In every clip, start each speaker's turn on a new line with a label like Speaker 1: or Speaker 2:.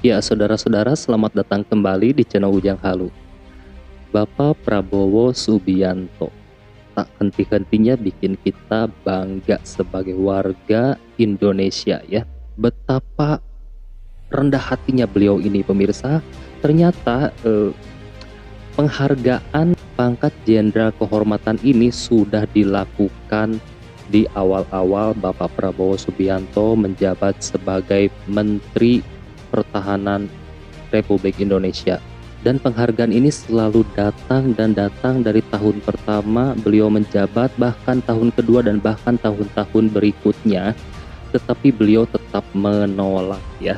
Speaker 1: Ya, saudara-saudara, selamat datang kembali di channel Ujang Halu. Bapak Prabowo Subianto tak henti-hentinya bikin kita bangga sebagai warga Indonesia ya. Betapa rendah hatinya beliau ini, pemirsa. Ternyata penghargaan pangkat jenderal kehormatan ini sudah dilakukan di awal-awal Bapak Prabowo Subianto menjabat sebagai Menteri Pertahanan Republik Indonesia. Dan penghargaan ini selalu datang dan datang dari tahun pertama beliau menjabat, bahkan tahun kedua dan bahkan tahun-tahun berikutnya. Tetapi beliau tetap menolak ya.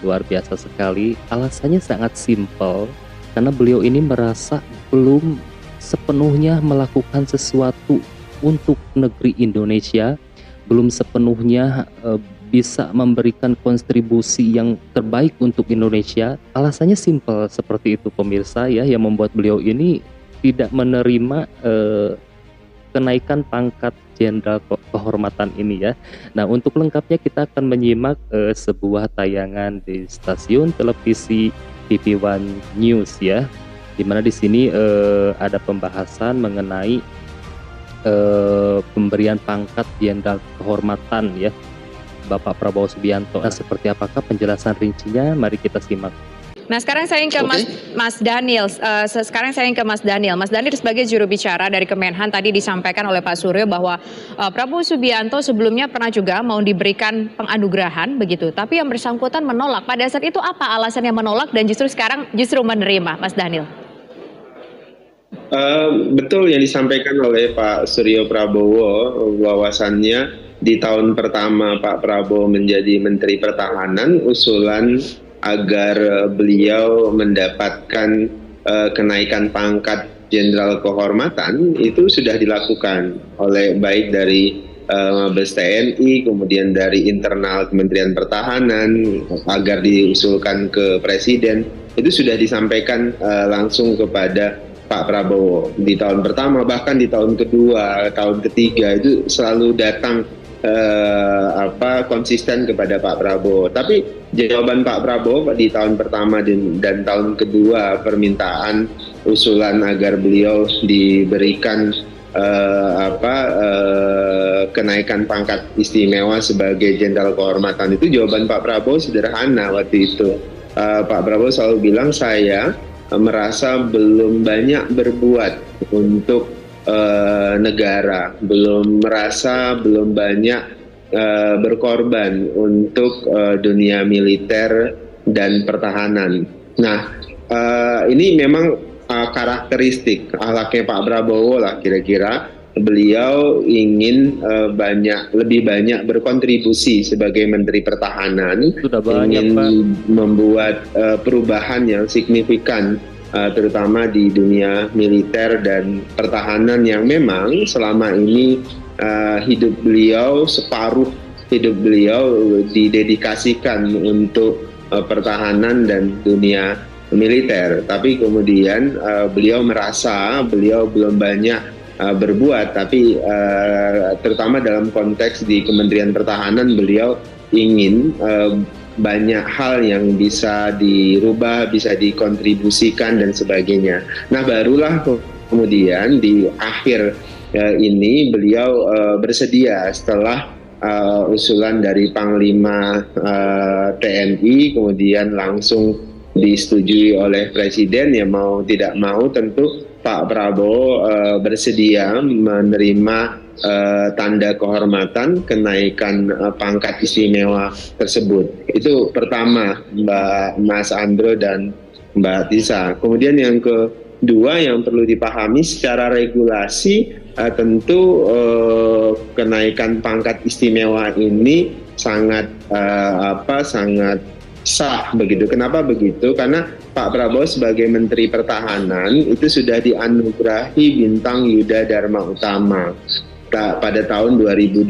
Speaker 1: Luar biasa sekali. Alasannya sangat simpel, karena beliau ini merasa belum sepenuhnya melakukan sesuatu untuk negeri Indonesia, belum sepenuhnya bisa memberikan kontribusi yang terbaik untuk Indonesia. Alasannya simpel seperti itu, pemirsa ya, yang membuat beliau ini tidak menerima kenaikan pangkat jenderal kehormatan ini ya. Nah, untuk lengkapnya kita akan menyimak sebuah tayangan di stasiun televisi TV One News ya, dimana di sini ada pembahasan mengenai pemberian pangkat jenderal kehormatan ya Bapak Prabowo Subianto. Nah, seperti apakah penjelasan rincinya? Mari kita simak.
Speaker 2: Nah, sekarang saya ingin ke Mas Daniel. Mas Daniel sebagai juru bicara dari Kemenhan, tadi disampaikan oleh Pak Suryo bahwa Prabowo Subianto sebelumnya pernah juga mau diberikan penganugerahan begitu, tapi yang bersangkutan menolak. Pada saat itu apa alasannya menolak dan sekarang menerima, Mas Daniel?
Speaker 3: Betul yang disampaikan oleh Pak Suryo Prabowo, bahwasannya di tahun pertama Pak Prabowo menjadi Menteri Pertahanan, usulan agar beliau mendapatkan kenaikan pangkat jenderal kehormatan itu sudah dilakukan oleh baik dari Mabes TNI, kemudian dari internal Kementerian Pertahanan agar diusulkan ke Presiden. Itu sudah disampaikan langsung kepada Pak Prabowo di tahun pertama, bahkan di tahun kedua, tahun ketiga itu selalu datang konsisten kepada Pak Prabowo. Tapi jawaban Pak Prabowo di tahun pertama dan tahun kedua, permintaan usulan agar beliau diberikan kenaikan pangkat istimewa sebagai jenderal kehormatan, itu jawaban Pak Prabowo sederhana waktu itu. Pak Prabowo selalu bilang, saya merasa belum banyak berbuat untuk negara, belum banyak berkorban untuk dunia militer dan pertahanan. Nah, ini memang karakteristik akhlaknya Pak Prabowo lah kira-kira. Beliau ingin lebih banyak berkontribusi sebagai Menteri Pertahanan, ingin membuat perubahan yang signifikan, terutama di dunia militer dan pertahanan yang memang selama ini separuh hidup beliau didedikasikan untuk pertahanan dan dunia militer. Tapi kemudian beliau merasa beliau belum banyak berbuat, tapi terutama dalam konteks di Kementerian Pertahanan beliau ingin banyak hal yang bisa dirubah, bisa dikontribusikan dan sebagainya. Nah, barulah kemudian di akhir ini beliau bersedia setelah usulan dari Panglima TNI kemudian langsung disetujui oleh Presiden. Ya mau tidak mau tentu Pak Prabowo bersedia menerima tanda kehormatan kenaikan pangkat istimewa tersebut. Itu pertama, Mas Andro dan Mbak Tisa. Kemudian yang kedua yang perlu dipahami secara regulasi, tentu kenaikan pangkat istimewa ini sangat sah begitu. Kenapa begitu? Karena Pak Prabowo sebagai Menteri Pertahanan itu sudah dianugerahi bintang Yuda Dharma Utama pada tahun 2022.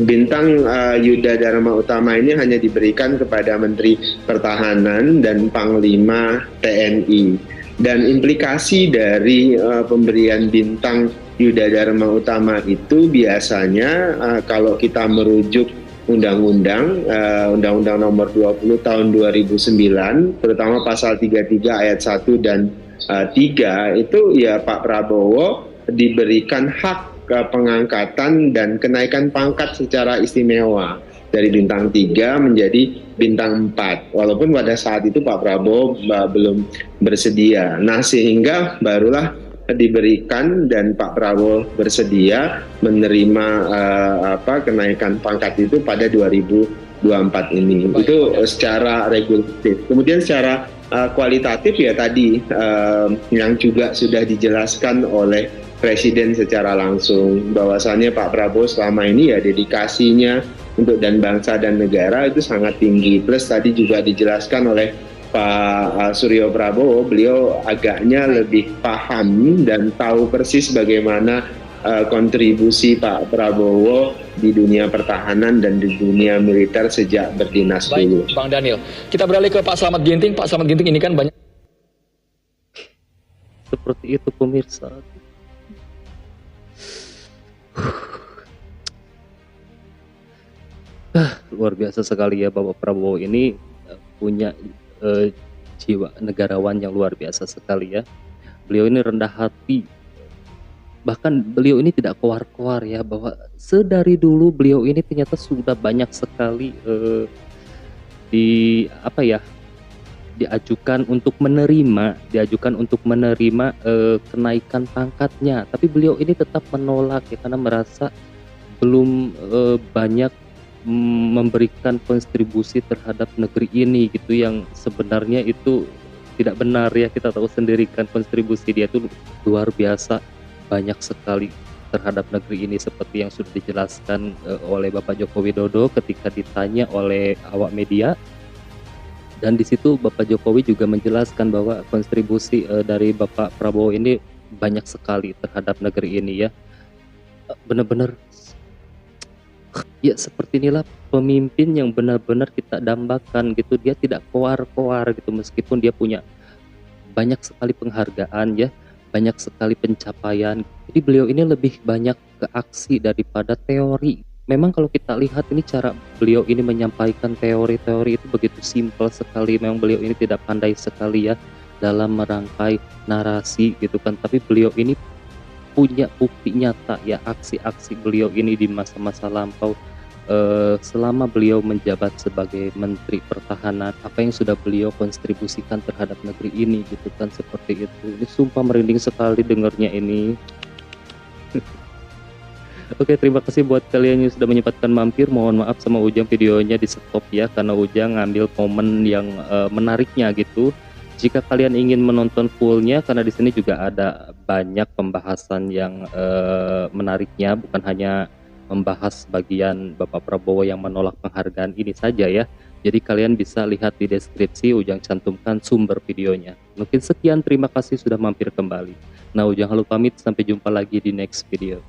Speaker 3: Bintang Yuda Dharma Utama ini hanya diberikan kepada Menteri Pertahanan dan Panglima TNI. Dan implikasi dari pemberian bintang Yuda Dharma Utama itu biasanya kalau kita merujuk undang-undang Undang-Undang Nomor 20 Tahun 2009, terutama pasal 33 ayat 1 dan 3 itu ya Pak Prabowo diberikan hak pengangkatan dan kenaikan pangkat secara istimewa dari bintang 3 menjadi bintang 4, walaupun pada saat itu Pak Prabowo belum bersedia. Nah, sehingga barulah diberikan dan Pak Prabowo bersedia menerima kenaikan pangkat itu pada 2024 ini. Baik, itu secara regulatif. Kemudian secara kualitatif ya tadi yang juga sudah dijelaskan oleh Presiden secara langsung, bahwasannya Pak Prabowo selama ini ya dedikasinya untuk dan bangsa dan negara itu sangat tinggi. Plus tadi juga dijelaskan oleh Pak Suryo Prabowo, beliau agaknya lebih paham dan tahu persis bagaimana kontribusi Pak Prabowo di dunia pertahanan dan di dunia militer sejak berdinas dulu.
Speaker 4: Baik, Bang Daniel. Kita beralih ke Pak Slamet Ginting. Pak Slamet Ginting, ini kan banyak
Speaker 1: seperti itu pemirsa. Luar biasa sekali ya, Bapak Prabowo ini punya jiwa negarawan yang luar biasa sekali ya. Beliau ini rendah hati, bahkan beliau ini tidak koar-koar ya, bahwa sedari dulu beliau ini ternyata sudah banyak sekali diajukan untuk menerima kenaikan pangkatnya, tapi beliau ini tetap menolak ya, karena merasa belum banyak memberikan kontribusi terhadap negeri ini gitu, yang sebenarnya itu tidak benar ya. Kita tahu sendiri kan kontribusi dia itu luar biasa banyak sekali terhadap negeri ini, seperti yang sudah dijelaskan oleh Bapak Joko Widodo ketika ditanya oleh awak media. Dan di situ Bapak Jokowi juga menjelaskan bahwa kontribusi dari Bapak Prabowo ini banyak sekali terhadap negeri ini ya. Benar-benar ya, seperti inilah pemimpin yang benar-benar kita dambakan gitu. Dia tidak koar-koar gitu, meskipun dia punya banyak sekali penghargaan ya, banyak sekali pencapaian. Jadi beliau ini lebih banyak ke aksi daripada teori. Memang kalau kita lihat ini cara beliau ini menyampaikan teori-teori itu begitu simpel sekali. Memang beliau ini tidak pandai sekali ya dalam merangkai narasi gitu kan, tapi beliau ini punya bukti nyata ya, aksi-aksi beliau ini di masa-masa lampau selama beliau menjabat sebagai Menteri Pertahanan, apa yang sudah beliau kontribusikan terhadap negeri ini gitu kan, seperti itu. Ini sumpah merinding sekali dengarnya ini. Oke, terima kasih buat kalian yang sudah menyempatkan mampir. Mohon maaf sama Ujang videonya di stop ya, karena Ujang ngambil momen yang menariknya gitu. Jika kalian ingin menonton fullnya, karena di sini juga ada banyak pembahasan yang menariknya, bukan hanya membahas bagian Bapak Prabowo yang menolak penghargaan ini saja ya. Jadi kalian bisa lihat di deskripsi, Ujang cantumkan sumber videonya. Mungkin sekian, terima kasih sudah mampir kembali. Nah, Ujang Halu pamit, sampai jumpa lagi di next video.